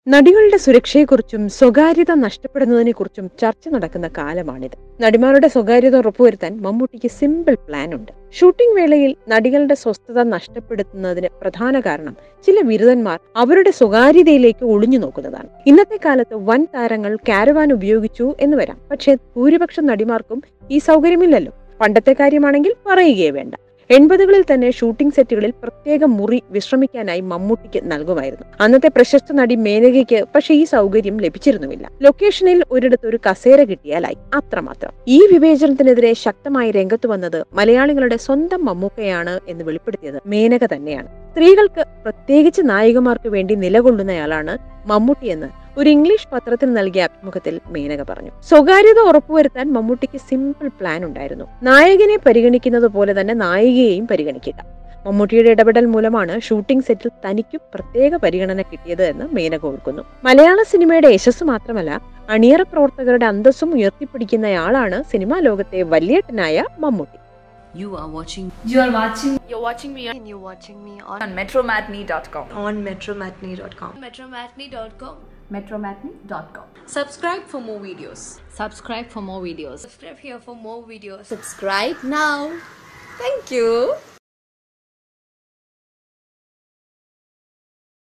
നടികളുടെ സുരക്ഷയെക്കുറിച്ചും സ്വകാര്യത നഷ്ടപ്പെടുന്നതിനെക്കുറിച്ചും ചർച്ച നടക്കുന്ന കാലമാണിത്. നടിമാരുടെ സ്വകാര്യത ഉറപ്പുവരുത്താൻ മമ്മൂട്ടിക്ക് സിമ്പിൾ പ്ലാൻ ഉണ്ട്. ഷൂട്ടിംഗ് വേളയിൽ നടികളുടെ സ്വസ്ഥത നഷ്ടപ്പെടുത്തുന്നതിന് പ്രധാന കാരണം ചില ബിരുദന്മാർ അവരുടെ സ്വകാര്യതയിലേക്ക് ഒളിഞ്ഞു നോക്കുന്നതാണ്. ഇന്നത്തെ കാലത്ത് വൻ താരങ്ങൾ കാരവാൻ ഉപയോഗിച്ചു എന്ന് വരാം, പക്ഷേ ഭൂരിപക്ഷം നടിമാർക്കും ഈ സൗകര്യമില്ലല്ലോ. പണ്ടത്തെ കാര്യമാണെങ്കിൽ പറയുകയേ വേണ്ട. 80കളിൽ തന്നെ ഷൂട്ടിംഗ് സെറ്റുകളിൽ പ്രത്യേക മുറി വിശ്രമിക്കാനായി മമ്മൂട്ടിക്ക് നൽകുമായിരുന്നു. അന്നത്തെ പ്രശസ്ത നടി മേനകയ്ക്ക് പക്ഷേ ഈ സൗകര്യം ലഭിച്ചിരുന്നുമില്ല. ലൊക്കേഷനിൽ ഒരിടത്ത് ഒരു കസേര കിട്ടിയാലായി, അത്രമാത്രം. ഈ വിവേചനത്തിനെതിരെ ശക്തമായി രംഗത്ത് വന്നത് മലയാളികളുടെ സ്വന്തം മമ്മൂക്കയാണ് എന്ന് വെളിപ്പെടുത്തിയത് മേനക തന്നെയാണ്. സ്ത്രീകൾക്ക്, പ്രത്യേകിച്ച് നായികമാർക്ക് വേണ്ടി നിലകൊള്ളുന്നയാളാണ് മമ്മൂട്ടിയെന്ന് ഒരു ഇംഗ്ലീഷ് പത്രത്തിൽ നൽകിയ അഭിമുഖത്തിൽ മേനക പറഞ്ഞു. സ്വകാര്യത ഉറപ്പുവരുത്താൻ മമ്മൂട്ടിക്ക് സിമ്പിൾ പ്ലാൻ ഉണ്ടായിരുന്നു. നായകനെ പരിഗണിക്കുന്നത് പോലെ തന്നെ നായികയെയും പരിഗണിക്കുക. മമ്മൂട്ടിയുടെ ഇടപെടൽ മൂലമാണ് ഷൂട്ടിംഗ് സെറ്റിൽ തനിക്കും പ്രത്യേക പരിഗണന കിട്ടിയത് എന്ന് മേനക ഓർക്കുന്നു. മലയാള സിനിമയുടെ യശസ് മാത്രമല്ല, അണിയറ പ്രവർത്തകരുടെ അന്തസ്സും ഉയർത്തിപ്പിടിക്കുന്നയാളാണ് സിനിമാ ലോകത്തെ വല്യേട്ടനായ Mammootty. You're watching me on metromatney.com. metromatney.com. Subscribe for more videos. Subscribe for more videos. Subscribe here for more videos. Subscribe now. Thank you.